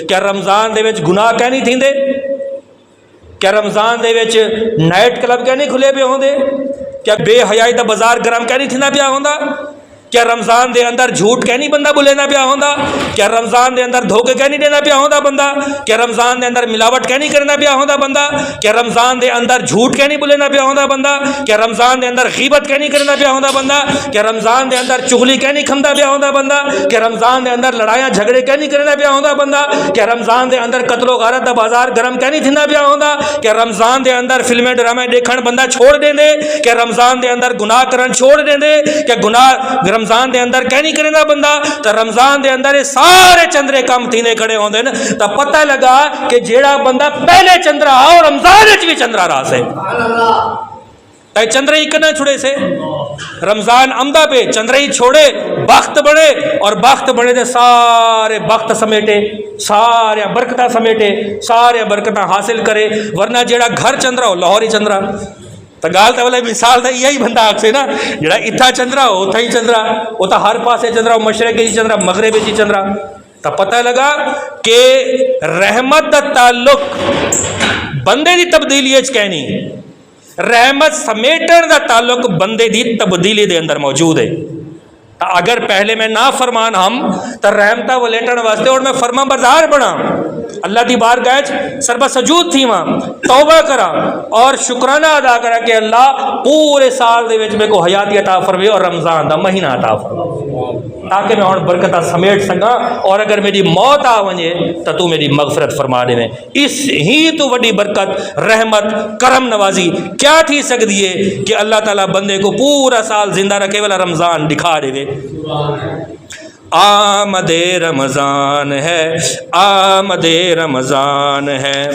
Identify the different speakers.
Speaker 1: کیا رمضان دے وچ گناہ کہ نہیں تھیندے؟ کیا رمضان دے وچ نائٹ کلب کہ نہیں کھلے پہ ہوندے؟ کیا بے حیائی دا بازار گرم کہ نہیں تھیندا پیا ہوندا؟ کیا رمضان دے اندر جھوٹ کہ نہیں بندہ بولینا پیا ہوندا؟ کیا رمضان دے اندر دھوکے کہ نہیں دینا پیا ہوندا بندہ؟ کیا رمضان دے اندر ملاوٹ کہ نہیں کرنا پیا ہوندا بندہ؟ کیا رمضان دے اندر جھوٹ کہ نہیں بولینا پیا ہوندا بندہ؟ کیا رمضان دے اندر غیبت کہ نہیں کرنا پیا ہوندا بندہ؟ کیا رمضان دے اندر چغلی کہ نہیں کھندا پیا ہوندا بندہ؟ کیا رمضان دے اندر لڑائیاں جھگڑے کہ نہیں کرنا پیا ہوندا بندہ؟ کیا رمضان دے اندر قتل و غارت دا بازار گرم کہ نہیں تھیندا پیا ہوندا؟ کیا رمضان دے اندر فلمیں ڈرامے دیکھن بندہ چھوڑ دیندے؟ کیا رمضان دے اندر گناہ کرن چھوڑ دیندے؟ کیا گناہ رمضان دے اندر کہ نہیں کرنا بندہ؟ تو رمضان دے اندر یہ سارے چندرے کم تینے کھڑے ہوندے نا، تو پتہ لگا کہ جیڑا بندہ پہلے چندرا آؤ رمضان وچ بھی چندرا راہ سے تے چندرے ہی کنا چھڑے سے رمضان آمدہ پہ چندرے ہی چھوڑے بخت بڑھے، اور بخت بڑھے دے سارے بخت سمیٹے، سارے برکتہ سمیٹے، سارے برکتہ حاصل کرے، ورنہ جیڑا گھر چندرا ہو لاہور ہی چندرا تو گال تو والے مثال تھا یہی بندہ آگ سے نا جڑا اتھا چندرا ہو اتھا ہی چندرا، وہ تو ہر پاسے چندرا، مشرق ہی چندرا، مغرب ہی چندرا۔ تو پتہ لگا کہ رحمت دا تعلق بندے دی تبدیلی اچ کہنی، رحمت سمیٹن دا تعلق بندے دی تبدیلی دے اندر موجود ہے۔ اگر پہلے میں نا فرمان ہم تو رحمتہ وہ لیٹن واسطے اور میں فرما بردار بنا، اللہ دی بارگاہ سربہ سجود تھی ماں توبہ کرا اور شکرانہ ادا کرا کہ اللہ پورے سال دے وچ میں کو حیاتی عطا فرمائے اور رمضان دا مہینہ عطا فرمائے تاکہ میں ہن برکتہ سمیٹ سکاں، اور اگر میری موت آ ونجے تو میری مغفرت فرما دے۔ اس ہی تو وڈی برکت، رحمت، کرم نوازی کیا تھی سکتی ہے کہ اللہ تعالیٰ بندے کو پورا سال زندہ رکھے والا رمضان دکھا دے۔ آمد رمضان ہے، آمد رمضان ہے۔